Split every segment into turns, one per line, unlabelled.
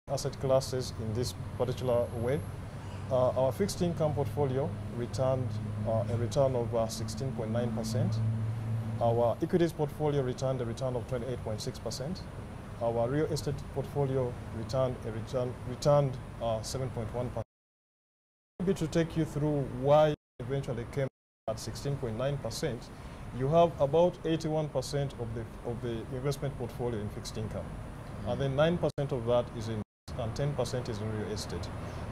asset classes in this particular way. Our fixed income portfolio returned a return of 16.9%. Our equities portfolio returned a return of 28.6%. Our real estate portfolio returned 7.1%. Maybe to take you through why it eventually came at 16.9%, you have about 81% of the investment portfolio in fixed income, and then 9% of that is in, and 10% is in real estate.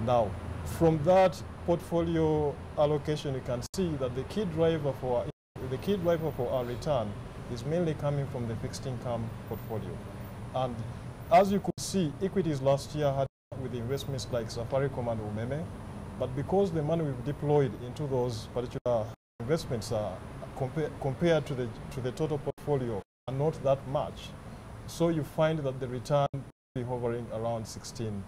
Now, from that portfolio allocation, you can see that the key driver for our return is mainly coming from the fixed income portfolio. And as you could see, equities last year had with investments like Safaricom and Umeme, but because the money we've deployed into those particular investments are compared to the total portfolio are not that much, so you find that the return will be hovering around 16.7.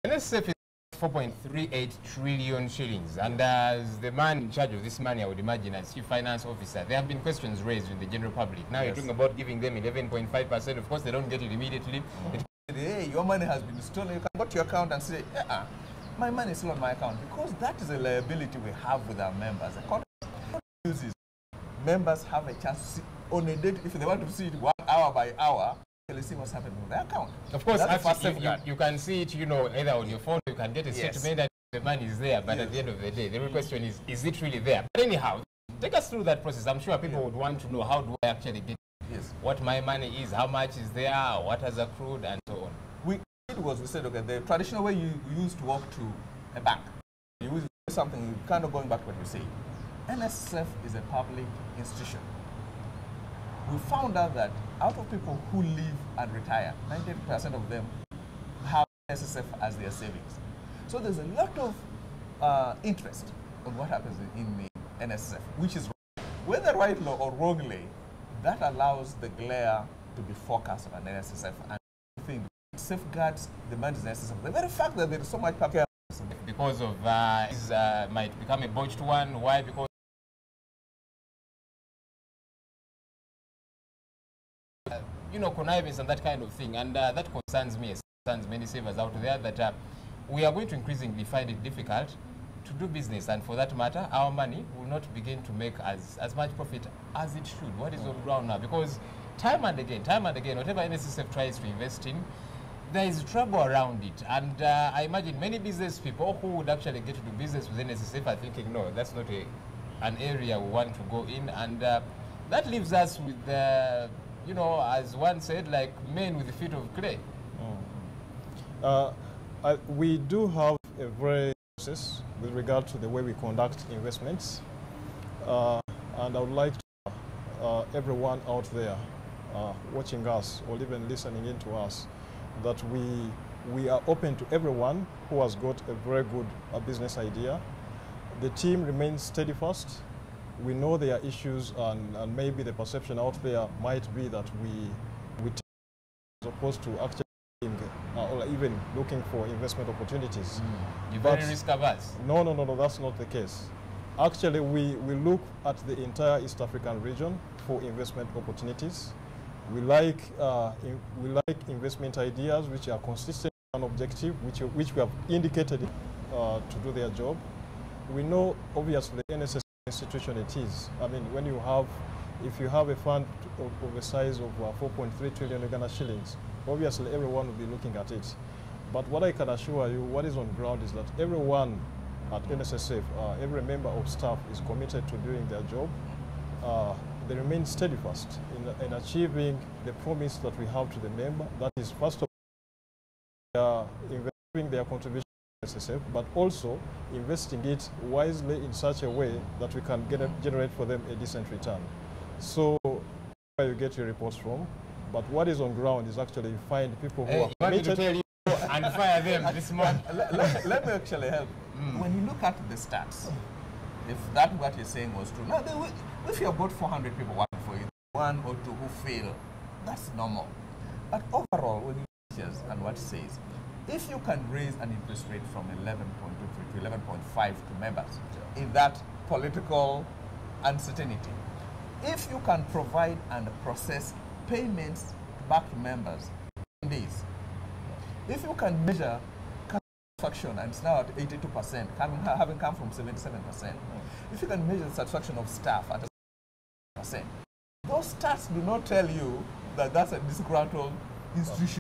NSF is 4.38 trillion shillings, and as the man in charge of this money, I would imagine, as chief finance officer, there have been questions raised in the general public. Now, yes, you're talking about giving them 11.5%. Of course, they don't get it immediately.
Hey, your money has been stolen. You can go to your account and say, yeah, my money is still on my account, because that is a liability we have with our members. The contract uses members have a chance to see on a date, if they want to see it 1 hour by hour, they'll see what's happening with their account.
Of course, you can see it, either on your phone, you can get a statement that the money is there, but at the end of the day, the real question is it really there? But anyhow, take us through that process. I'm sure people would want to know, how do I actually get what my money is, how much is there, what has accrued, and so on.
We said, okay, the traditional way you used to walk to a bank, you use something, kind of going back to what you say. NSF is a public institution. We found out that out of people who live and retire, 90% of them have NSF as their savings. So there's a lot of interest on what happens in the NSF, which is whether rightly or wrongly, that allows the glare to be focused on NSF, and I think safeguards the money's NSF. The very fact that there is so much public
because of this might become a botched one. Why? Because connivance and that kind of thing, and that concerns me, concerns many savers out there, that we are going to increasingly find it difficult to do business, and for that matter, our money will not begin to make as much profit as it should. What is on ground now? Because time and again, whatever NSSF tries to invest in, there is trouble around it, and I imagine many business people who would actually get to do business with NSSF are thinking, no, that's not an area we want to go in, and that leaves us with as one said, like men with the feet of clay.
We do have a very process with regard to the way we conduct investments, and I would like to everyone out there watching us or even listening in to us, that we are open to everyone who has got a very good business idea. The team remains steadfast. We know there are issues, and maybe the perception out there might be that we take as opposed to actually or even looking for investment opportunities.
You're very risk averse.
No, that's not the case. Actually, we look at the entire East African region for investment opportunities. We like investment ideas which are consistent and objective, which we have indicated to do their job. We know, obviously, NSS institution it is. I mean, if you have a fund of a size of 4.3 trillion Uganda shillings, obviously everyone will be looking at it. But what I can assure you, what is on ground is that everyone at NSSF, every member of staff is committed to doing their job. They remain steadfast in achieving the promise that we have to the member. That is, first of all, investing their contribution to NSSF, but also investing it wisely in such a way that we can generate for them a decent return. So, where you get your reports from, but what is on ground is actually you find people who are committed.
To tell you and fire them this month.
Let me actually help. When you look at the stats, if that what you're saying was true, now if you have got 400 people working for you, 1 or 2 who fail, that's normal. But overall, when you look at and what it says, if you can raise an interest rate from 11.23 to 11.5 to members in that political uncertainty, if you can provide and process payments back to members in days. If you can measure satisfaction, and it's now at 82%, having come from 77%, if you can measure the satisfaction of staff at 100%, those stats do not tell you that that's a disgruntled institution,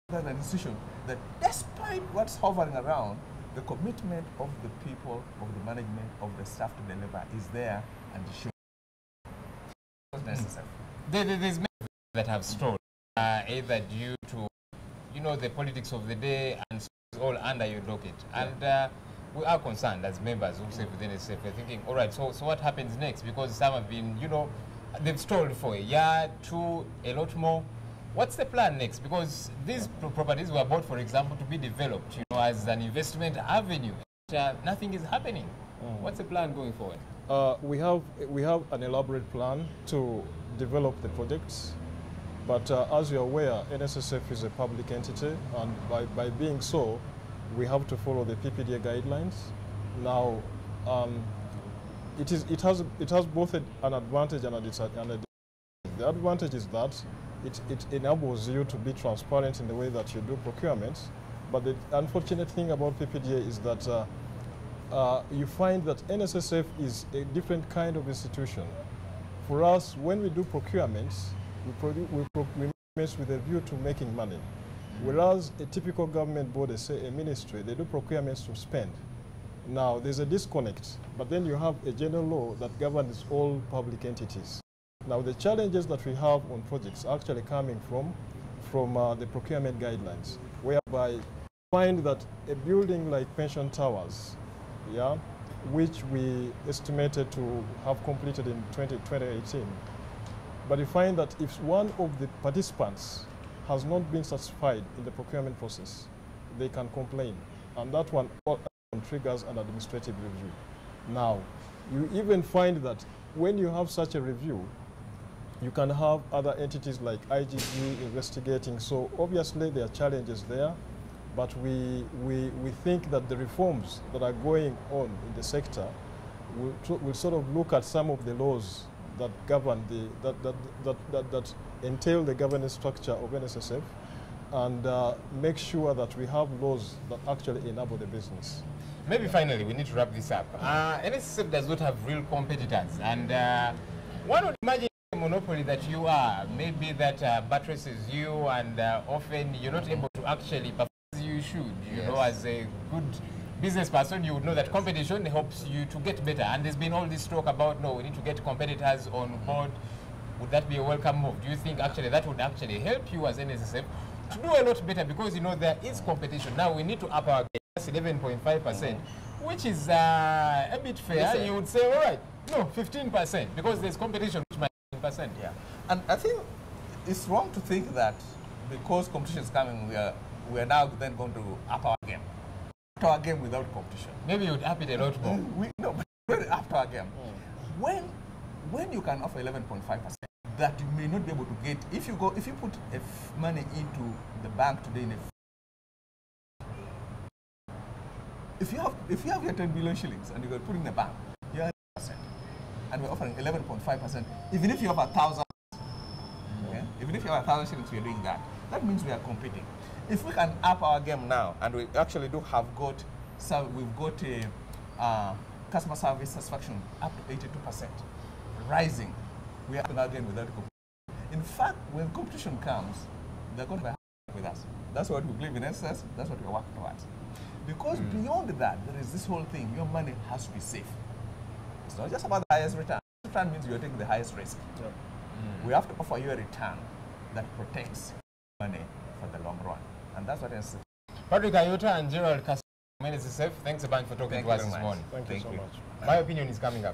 that's an institution that despite what's hovering around, the commitment of the people, of the management, of the staff to deliver is there and it should be necessary.
There's many that have stalled, either due to, you know, the politics of the day, and so it's all under your docket. And we are concerned as members who serve within NSF. We're thinking, all right, so what happens next? Because some have been, you know, they've stalled for a year, two, a lot more. What's the plan next? Because these properties were bought, for example, to be developed, you know, as an investment avenue. Nothing is happening. What's the plan going forward?
We have an elaborate plan to develop the projects, but as you're aware, NSSF is a public entity, and by being so, we have to follow the PPDA guidelines. Now, it has both an advantage and a disadvantage. The advantage is that it enables you to be transparent in the way that you do procurements, but the unfortunate thing about PPDA is that you find that NSSF is a different kind of institution. For us, when we do procurements, we mess with a view to making money. Whereas a typical government body, say a ministry, they do procurements to spend. Now, there's a disconnect, but then you have a general law that governs all public entities. Now, the challenges that we have on projects are actually coming from the procurement guidelines, whereby you find that a building like pension towers, which we estimated to have completed in 2018, but you find that if one of the participants has not been satisfied in the procurement process, they can complain, and that one triggers an administrative review. Now, you even find that when you have such a review, you can have other entities like IGG investigating. So obviously there are challenges there, but we think that the reforms that are going on in the sector will sort of look at some of the laws that govern that entail the governance structure of NSSF, and make sure that we have laws that actually enable the business.
Maybe finally we need to wrap this up. NSSF does not have real competitors, and one would imagine the monopoly that you are, maybe that buttresses you, and often you're not able to actually perform as you should. You know, as a good business person, you would know that competition helps you to get better. And there's been all this talk about, no, we need to get competitors on board. Would that be a welcome move? Do you think actually that would actually help you as NSSF to do a lot better? Because, you know, there is competition. Now we need to up our game. That's 11.5%, which is a bit fair.
Listen.
You would say, all right, no, 15%, because there's competition, which might be 15%.
Yeah, and I think it's wrong to think that because competition is coming, we are now then going to up our game. Up our game without competition.
Maybe you'd up it a lot more.
No, but really up our game. When you can offer 11.5%, that you may not be able to get if you put money into the bank today in a if you have your 10 billion shillings and you got to put in the bank, you're 100%, and we're offering 11.5%. Even if you have 1,000, even if you have 1,000 shillings, we're doing that. That means we are competing. If we can up our game now, and we actually do have got, so we've got a customer service satisfaction up to 82%, rising. We are now again without competition. In fact, when competition comes, they're going to be happy with us. That's what we believe in NSS. That's what we're working towards. Because beyond that, there is this whole thing, your money has to be safe. It's not just about the highest return. Return means you're taking the highest risk. Yep. We have to offer you a return that protects money for the long run. And that's what NSSF.
Patrick Ayota and Gerald Castro from NSSF, thanks a bunch for talking to us this morning.
Thank you so much.
My opinion is coming up.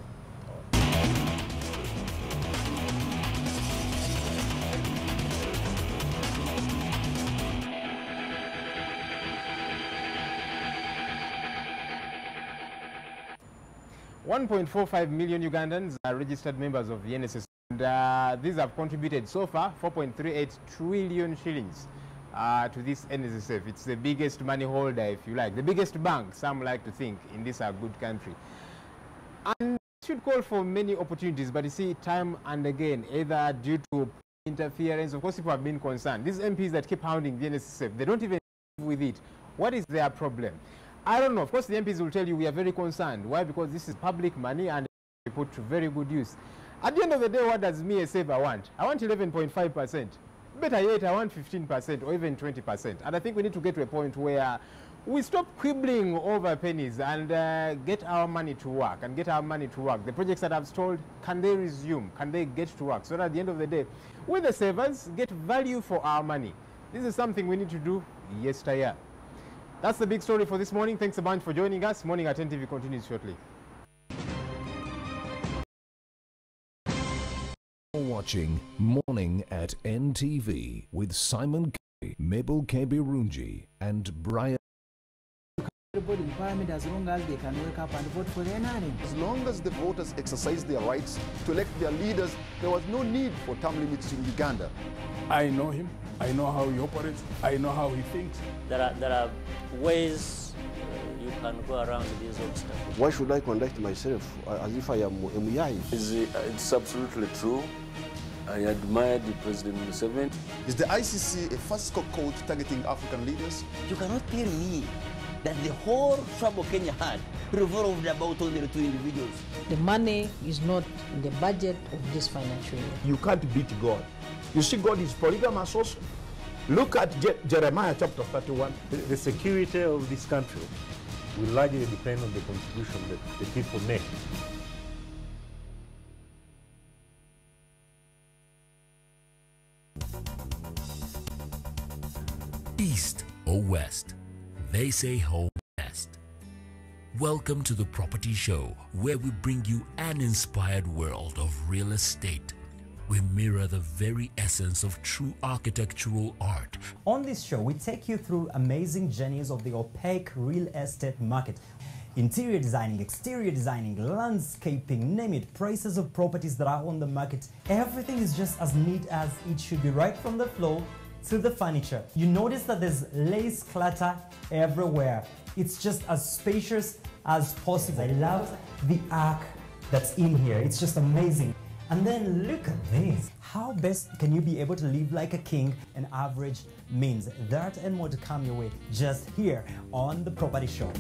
1.45 million Ugandans are registered members of the NSS, and these have contributed so far 4.38 trillion shillings to this NSSF. It's the biggest money holder, if you like, the biggest bank, some like to think, in this good country. And it should call for many opportunities, but you see, time and again, either due to interference. Of course, people have been concerned. These MPs that keep hounding the NSSF, they don't even deal with it. What is their problem? I don't know. Of course, the MPs will tell you we are very concerned. Why? Because this is public money and we put to very good use. At the end of the day, what does me a saver want? I want 11.5%. Better yet, I want 15% or even 20%. And I think we need to get to a point where we stop quibbling over pennies and get our money to work The projects that I've stalled, can they resume? Can they get to work? So that at the end of the day, we the savers get value for our money. This is something we need to do yesterday. That's the big story for this morning. Thanks a bunch for joining us. Morning at NTV continues shortly.
Watching Morning at NTV with Simon K, Mabel Kebirunji and Brian.
Everybody empowerment as long as they can wake up and vote for the NRM.
As long as the voters exercise their rights to elect their leaders, there was no need for term limits in Uganda.
I know him. I know how he operates. I know how he thinks.
There are ways you can go around these obstacles.
Why should I conduct myself as if I am MUI?
It's absolutely true. I admired President Museveni.
Is the ICC a fiscal code targeting African leaders?
You cannot tell me that the whole trouble Kenya had revolved about only 2 individuals.
The money is not in the budget of this financial year.
You can't beat God. You see, God is polygamous also. Look at Jeremiah chapter 31.
The security of this country will largely depend on the contribution that the people make.
East or West, they say home best. Welcome to the Property Show, where we bring you an inspired world of real estate. We mirror the very essence of true architectural art.
On this show, we take you through amazing journeys of the opaque real estate market. Interior designing, exterior designing, landscaping, name it, prices of properties that are on the market. Everything is just as neat as it should be, right from the floor to the furniture. You notice that there's lace clutter everywhere. It's just as spacious as possible. I love the arc that's in here. It's just amazing. And then look at this. How best can you be able to live like a king and average means? That and more to come your way just here on The Property Show.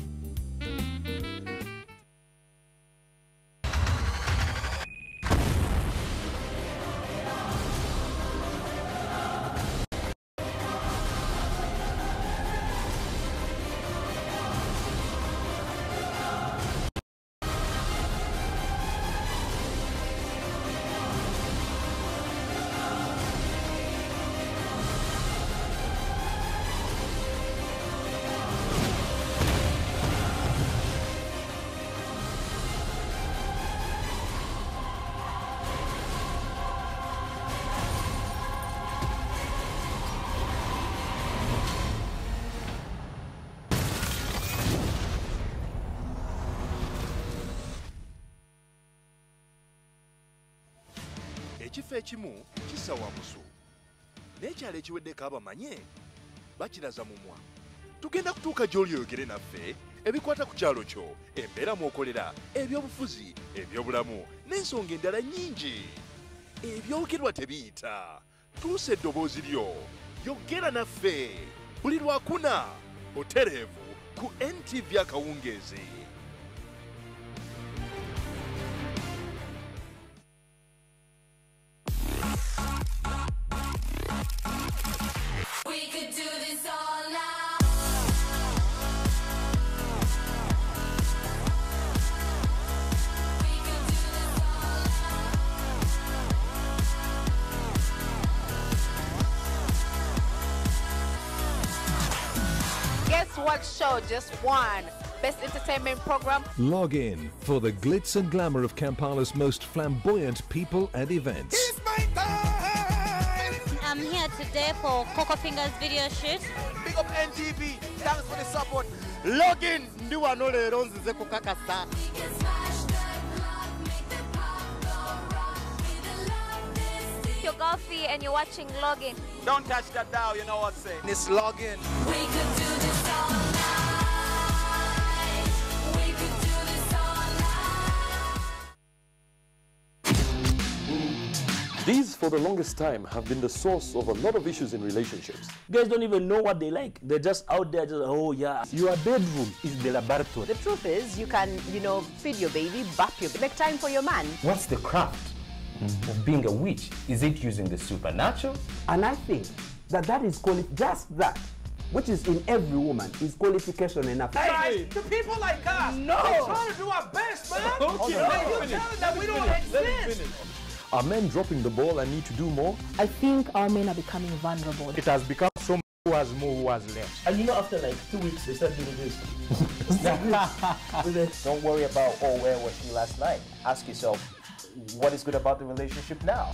Ekifo ekimu kissa wamusu n'ekyalo ekiweddeko abamanye bakiraza mumwa. Tugenda kutuuka gy'oli oyogere naffe ebikwata ku kyalo kyo, embeera mw'okolera, ebyobufuzi, ebyobulamu n'ensonga endala nnyingi. Ebyogerwa tebiyita. Tuusa eddoboozi lyo, yogera naffe buli lwakuna otereevu ku NTV akawungeezi.
What show just won Best Entertainment Program?
Log in for the glitz and glamour of Kampala's most flamboyant people and events.
It's my time!
I'm here today for Coco Fingers video shoot.
Big up NTV, thanks for the support. Log in, ndiwa nole ronzi ze kukakasa.
You're Golfy and you're watching Login.
Don't touch that dial, you know what I'm saying. It's Login.
We could do this all night. We could do this all night.
These
for the longest time have been the source of a lot of issues in relationships.
Guys don't even know what they like. They're just out there, just, oh yeah. Your bedroom is the laboratory.
The truth is, you can, feed your baby, bath your baby, make time for your man.
What's the craft of being a witch? Is it using the supernatural?
And I think that is just that, which is in every woman, is qualification enough.
Hey, to people like us, we're trying to do our best, man.
Okay,
You're telling that we don't exist.
Are men dropping the ball and need to do more?
I think our men are becoming vulnerable.
It has become so much who has more, who has less.
And after like 2 weeks, they start doing this.
Don't worry about, where was she last night? Ask yourself, what is good about the relationship now?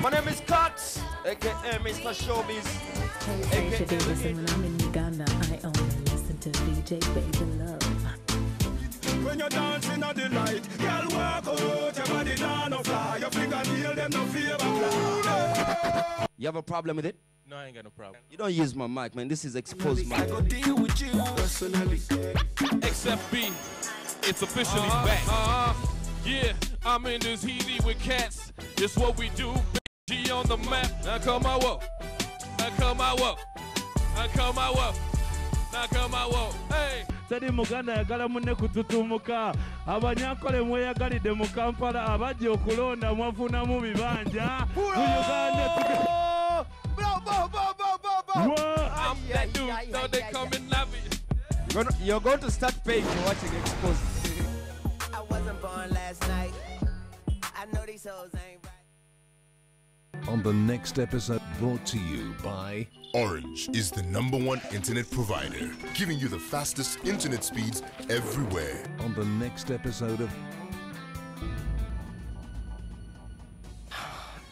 My name is Cut, aka Mr. Showbiz.
Today, listen, when I'm in Uganda, I only listen to DJ Baby Love.
When you're dancing on the light, girl walk out, your body down no fly, your fingernail them no favor.
You have a problem with it?
No, I ain't got no problem.
You don't use my mic, man. This is exposed mic.
I go deal with you personally.
XFB, it's officially back. Yeah, I'm in this heaty with cats. It's what we do. G on the map. Now come my walk. Now come my walk. Now come my walk. Now come my walk. Hey.
Tadi Muganda yagala munne kututumuka abanyankole mweyagalidde mu Kampala abajja okulonda mwafunamu bibanja mu Uganda
I'm that dude, so they come and love it.
You're going to start paying for watching Exposed.
I wasn't born last night. I know these hoes ain't right.
On the next episode, brought to you by
Orange is the #1 internet provider, giving you the fastest internet speeds everywhere.
On the next episode of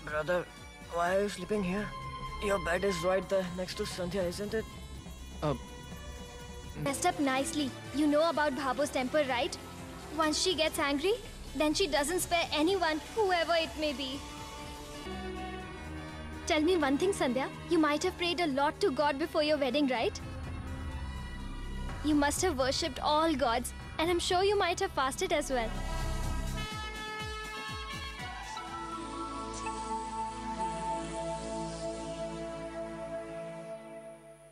Brother, why are you sleeping here? Your bed is right there next to Sandhya, isn't it?
Messed up nicely. You know about Bhabo's temper, right? Once she gets angry, then she doesn't spare anyone, whoever it may be. Tell me one thing, Sandhya. You might have prayed a lot to God before your wedding, right? You must have worshipped all gods, and I'm sure you might have fasted as well.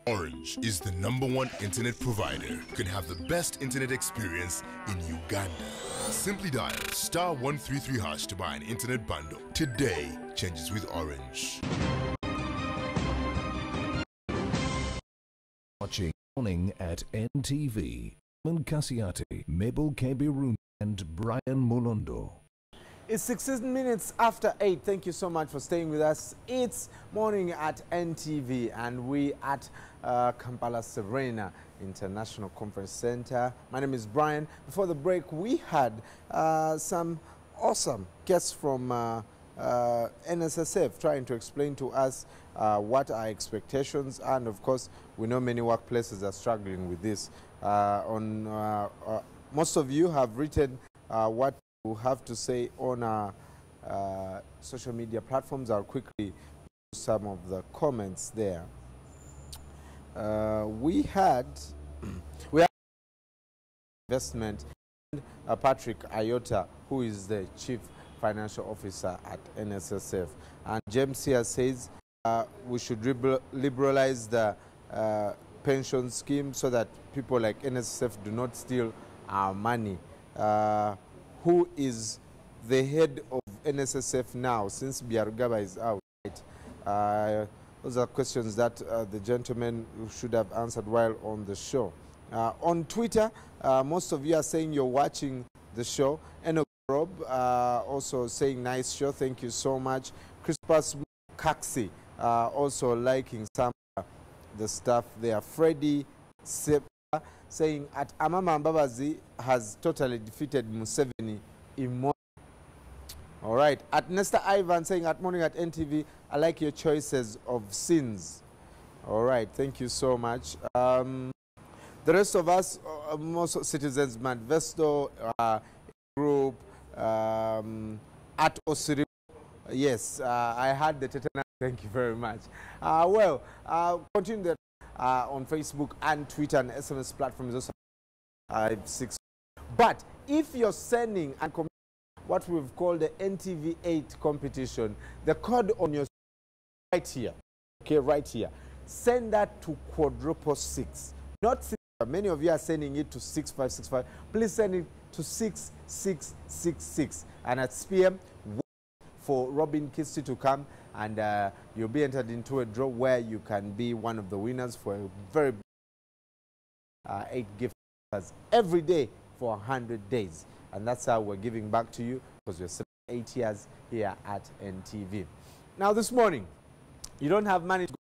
Orange is the #1 internet provider. You can have the best internet experience in Uganda. Simply dial *133# to buy an internet bundle. Today changes with Orange.
Watching Morning at NTV. Kasiati, Mabel Kebirun, and Brian Molondo.
It's 16 minutes after 8. Thank you so much for staying with us. It's Morning at NTV, and we at Kampala Serena International Conference Center. My name is Brian. Before the break, we had some awesome guests from NSSF trying to explain to us what our expectations are, and of course, we know many workplaces are struggling with this. Most of you have written what you have to say on our social media platforms. I'll quickly use some of the comments there. We had investment, Patrick Ayota, who is the Chief Financial Officer at NSSF. And James here says we should liberalize the pension scheme so that people like NSSF do not steal our money. Who is the head of NSSF now, since Biarugaba is out? Those are questions that the gentleman should have answered while on the show. On Twitter, most of you are saying you're watching the show. Enoch Rob also saying nice show, thank you so much. Crispus Kaxi also liking some of the stuff there. Freddie Sepa saying at Amama Mbabazi has totally defeated Museveni in Morning. All right. At Nesta Ivan saying at Morning at NTV, I like your choices of sins. All right. Thank you so much. The rest of us, most citizens, Manvesto Group, at Osiri. Yes, I had the tetanus. Thank you very much. Continue that on Facebook and Twitter and SMS platforms also 6. But if you're sending and what we've called the NTV 8 competition, the code on your right here, okay, right here, send that to quadruple 6, not 6. Many of you are sending it to 6565. Please send it to 6666, and at PM for Robin Kisti to come, and you'll be entered into a draw where you can be one of the winners for a very 8 gift cards every day for 100 days. And that's how we're giving back to you, because we're celebrating 8 years here at NTV. Now this morning, you don't have money to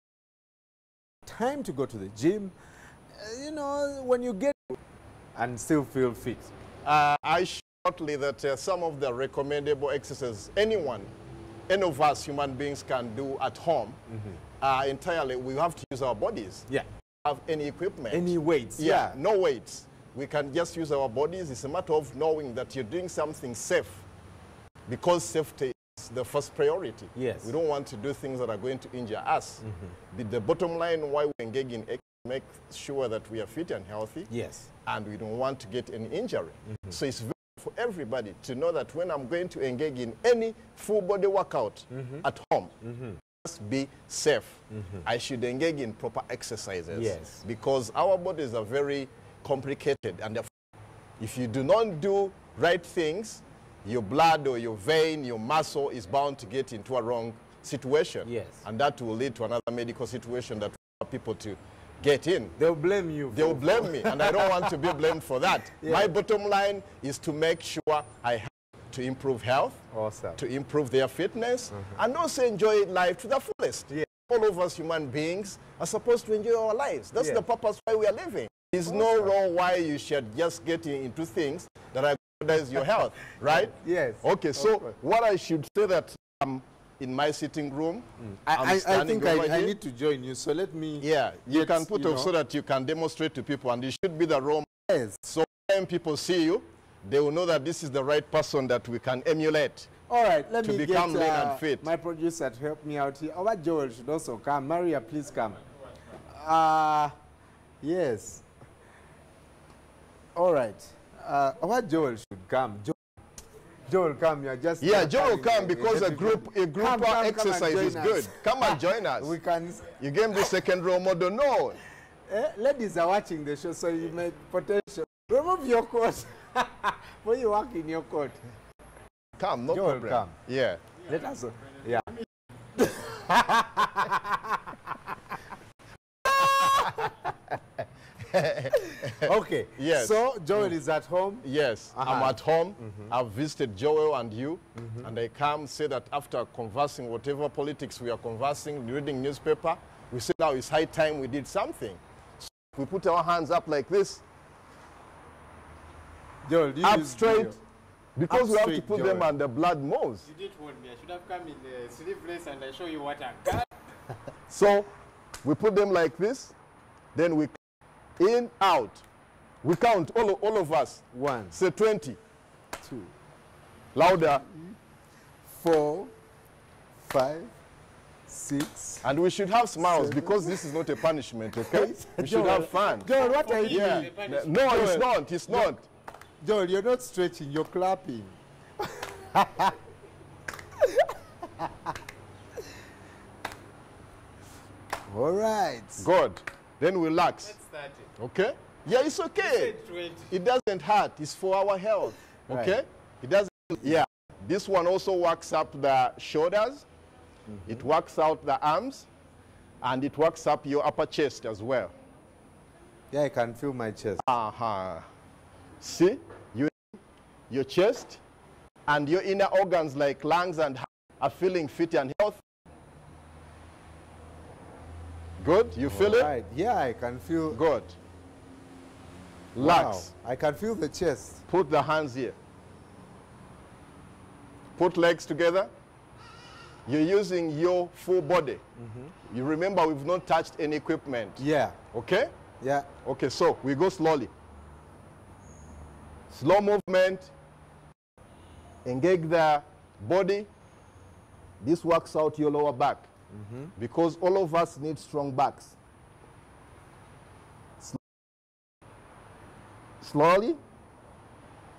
time to go to the gym. You know, when you get and still feel fit.
I shortly that some of the recommendable exercises any of us human beings can do at home entirely, we have to use our bodies.
Yeah.
Have any equipment.
Any weights.
Yeah, no weights. We can just use our bodies. It's a matter of knowing that you're doing something safe, because safety is the first priority.
Yes.
We don't want to do things that are going to injure us. The bottom line why we engage in exercise, make sure that we are fit and healthy.
Yes.
And we don't want to get any injury. So it's very for everybody to know that when I'm going to engage in any full body workout at home, must be safe. I should engage in proper exercises.
Yes.
Because our bodies are very complicated, and if you do not do right things, your blood or your vein, your muscle is bound to get into a wrong situation.
Yes.
And that will lead to another medical situation that people to get in.
They'll blame you.
They'll blame me, and I don't want to be blamed for that. Yeah. My bottom line is to make sure I have to improve health, to improve their fitness, and also enjoy life to the fullest. Yeah. All of us human beings are supposed to enjoy our lives. That's the purpose why we are living. There's no law why you should just get into things that are jeopardize your health, right?
Yes.
Okay, so what I should say that in my sitting room,
I think I need to join you, so let me...
Yeah, you can put up so that you can demonstrate to people, and it should be the role.
Yes.
So when people see you, they will know that this is the right person that we can emulate.
All right, let me
become
get
lean and fit.
my producer to help me out here. Our Joel should also come. Maria, please come. Yes. All right. Our Joel should come. Joel, come. You're just...
Yeah, Joel will come because a group exercise is good. Come and join us.
We can...
You gave the second role model. No.
Ladies are watching the show, so you may potential. Remove your coat. When you work in your coat.
Come, no
Joel,
problem.
Come.
Yeah.
Let us... Yeah. Okay.
Yes.
So Joel is at home.
Yes. I'm at home. I've visited Joel and you, and I come say that after conversing whatever politics we are conversing, reading newspaper, we say now it's high time we did something. So we put our hands up like this.
Joel, do you
up
use
straight.
video?
Because
Up
we have to
straight,
put them
Joel.
and the blood moves.
You did warn me. I should have come in the sleeveless and I show you what I got.
So we put them like this, then we in, out. We count, all of us.
1.
Say 20.
2.
Louder.
4. 5. 6.
And we should have smiles
7.
because this is not a punishment, okay? We should
Joel,
have fun.
Joel, what are you doing?
No,
Joel,
it's not. It's not.
Joel, you're not stretching, you're clapping. All right.
Good. Then relax.
Let's start it.
Okay? Yeah, it's okay. It doesn't hurt. It's for our health. Okay?
Right.
It doesn't. Yeah. This one also works up the shoulders. It works out the arms. And it works up your upper chest as well.
Yeah, I can feel my chest.
See? Your chest and your inner organs like lungs and heart are feeling fit and healthy. Good? You feel it?
Right. Yeah, I can feel.
Good. Relax.
Wow. I can feel the chest.
Put the hands here. Put legs together. You're using your full body. You remember we've not touched any equipment.
Yeah.
Okay?
Yeah.
Okay, so we go slowly. Slow movement. Engage the body, this works out your lower back. Because all of us need strong backs. Slowly,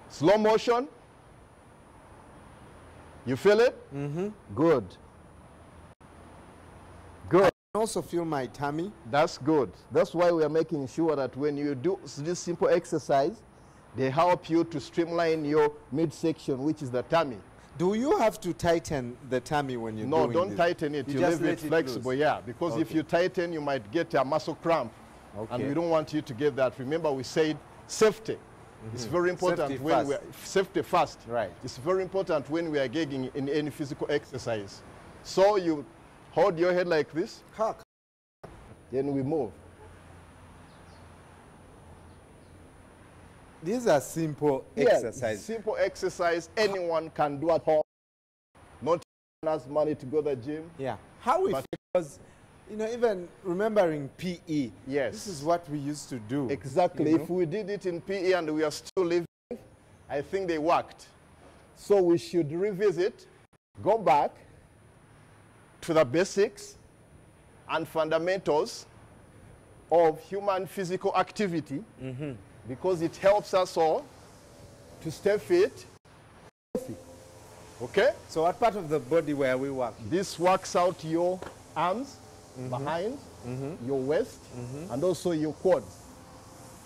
slow motion. You feel it? Good. Good.
I can also feel my tummy.
That's good. That's why we are making sure that when you do this simple exercise, they help you to streamline your midsection, which is the tummy.
Do you have to tighten the tummy when you're doing this?
No, don't tighten it. You leave it flexible, yeah. Because if you tighten, you might get a muscle cramp. And we don't want you to get that. Remember, we said safety. It's very important safety first.
Right.
It's very important when we are engaging in any physical exercise. So you hold your head like this. Then we move.
These are simple exercises.
Simple exercise anyone can do at home. Not has money to go to the gym.
Yeah. How we because you know, even remembering PE.
Yes.
This is what we used to do.
Exactly. If we did it in PE and we are still living, I think they worked. So we should revisit, go back to the basics and fundamentals of human physical activity because it helps us all to stay fit. Okay?
So what part of the body were we working?
This works out your arms, behind, your waist, and also your quads.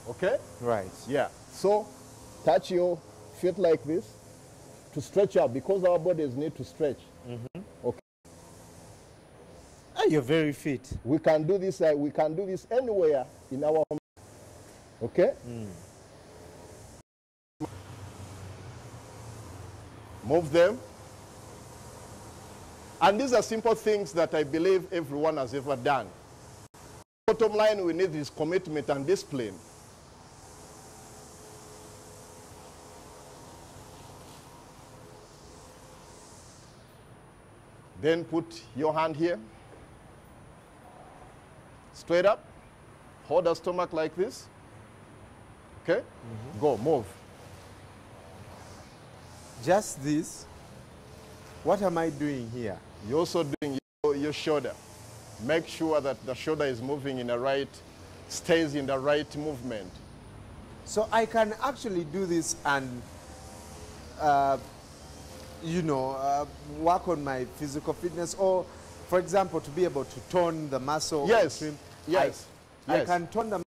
Okay?
Right.
Yeah. So touch your feet like this to stretch out because our bodies need to stretch. Okay.
You're very fit.
We can do this. We can do this anywhere in our home. Okay. Move them. And these are simple things that I believe everyone has ever done. Bottom line, we need is commitment and discipline. Then put your hand here. Straight up. Hold the stomach like this. Okay? Go, move.
Just this. What am I doing here?
You're also doing your shoulder. Make sure that the shoulder is moving in the right, stays in the right movement.
So I can actually do this and, you know, work on my physical fitness, or, for example, to be able to tone the muscle.
Yes, yes.
I can tone the muscle.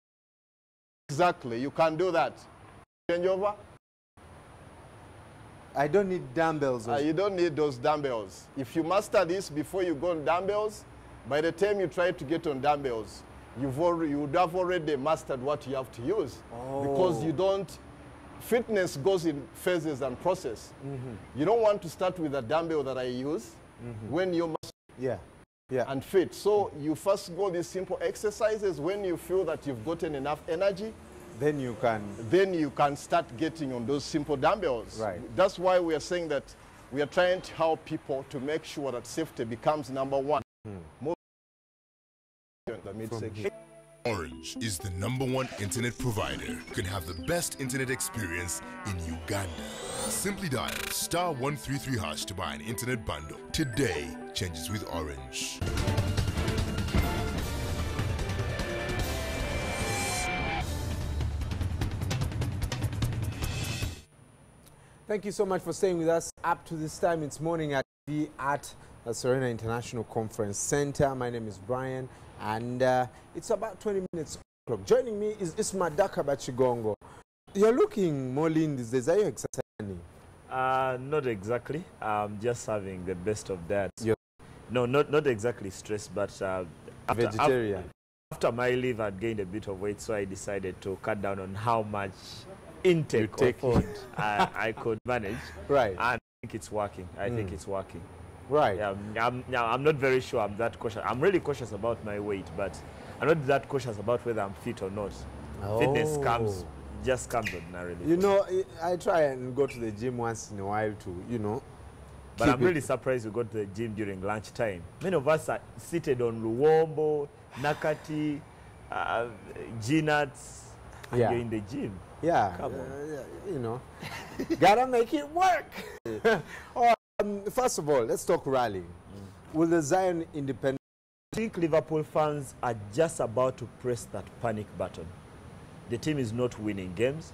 Exactly, you can do that. Change over.
I don't need dumbbells.
You don't need those dumbbells. If you master this before you go on dumbbells, by the time you try to get on dumbbells, you would have already mastered what you have to use. Because you don't, fitness goes in phases and process. You don't want to start with a dumbbell that I use when you're and fit. So you first go these simple exercises. When you feel that you've gotten enough energy,
then you can
start getting on those simple dumbbells.
Right.
That's why we are saying that we are trying to help people to make sure that safety becomes number one. The midsection.
Orange is the #1 internet provider. You can have the best internet experience in Uganda. Simply dial *133# to buy an internet bundle. Today changes with Orange.
Thank you so much for staying with us up to this time. It's morning at the Serena International Conference Center. My name is Brian, and it's about 20 minutes o'clock. Joining me is Isma Dakabachigongo. You're looking more lean these days. Are you exercising?
Not exactly. I'm just having the best of that. No, not exactly stressed, but
vegetarian.
After my leave, I'd gained a bit of weight, so I decided to cut down on how much intake of food I could manage.
Right.
And I think it's working. I think it's working.
Right.
Yeah, I'm not very sure I'm that cautious. I'm really cautious about my weight, but I'm not that cautious about whether I'm fit or not. Fitness just comes ordinarily.
You know, I try and go to the gym once in a while to, you know.
But I'm really surprised we go to the gym during lunchtime. Many of us are seated on Luwombo, Nakati, G-nuts, and you're in the gym.
Yeah,
come on.
You know, gotta make it work. All right, First of all, let's talk rallying. Will the Zion Independent...
I think Liverpool fans are just about to press that panic button. The team is not winning games.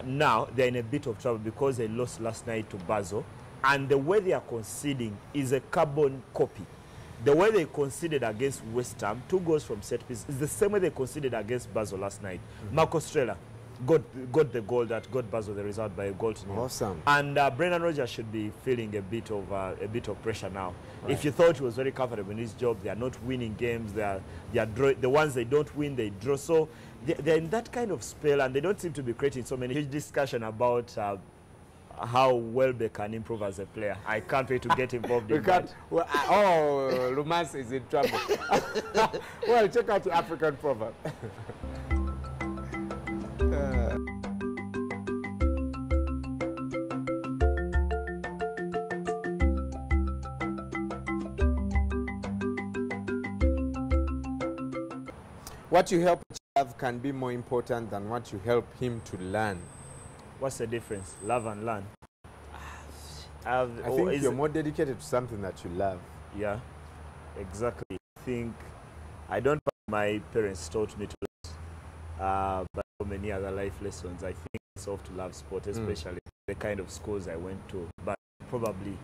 Now they're in a bit of trouble because they lost last night to Basel. And the way they are conceding is a carbon copy. The way they conceded against West Ham, 2 goals from set piece, is the same way they conceded against Basel last night. Marco Strela got the goal that got Basel the result by a goal to nil.
Awesome.
And Brendan Rodgers should be feeling a bit of pressure now.
Right.
If you thought he was very comfortable in his job, they are not winning games. They are the ones they don't win, they draw. So they're in that kind of spell, and they don't seem to be creating so many huge discussion about how well they can improve as a player. I can't wait to get involved in that.
Well, Lumas is in trouble. Well, check out the African proverb. What you help have can be more important than what you help him to learn.
What's the difference? Love and learn.
I think you're more dedicated to something that you love.
Yeah, exactly. I don't know my parents taught me to love, but so many other life lessons. I think it's off to love sport, especially the kind of schools I went to. But probably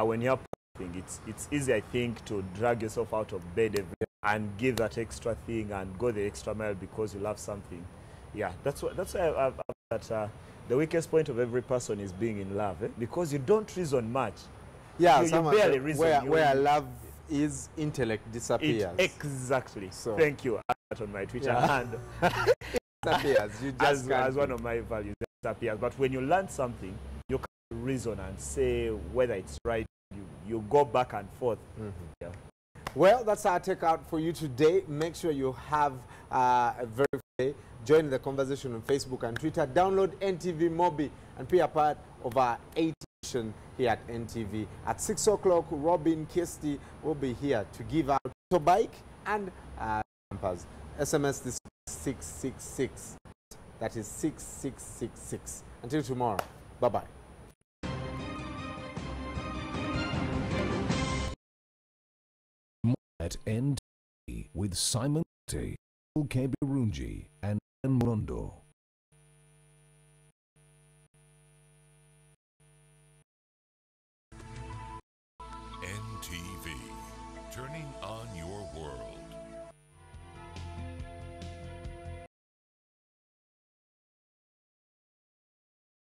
when you're playing, it's easy, I think, to drag yoururself out of bed every day and give that extra thing and go the extra mile because you love something. Yeah, that's why I've that the weakest point of every person is being in love, because you don't reason much.
Yeah,
you barely reason.
Where love is, intellect disappears.
Exactly. So. Thank you. I put that on my Twitter hand.
Disappears. You just
as one of my values, disappears. But when you learn something, you can reason and say whether it's right. You go back and forth. Yeah.
Well, that's our takeout for you today. Make sure you have a very good day. Join the conversation on Facebook and Twitter. Download NTV Mobi and be a part of our 8th edition here at NTV. At 6 o'clock, Robin Kirsty will be here to give out a bike and campers. SMS this 666. That is 6666. Until tomorrow. Bye-bye.
At NTV with Simon K. Birunji and Mondo.
NTV, turning on your world.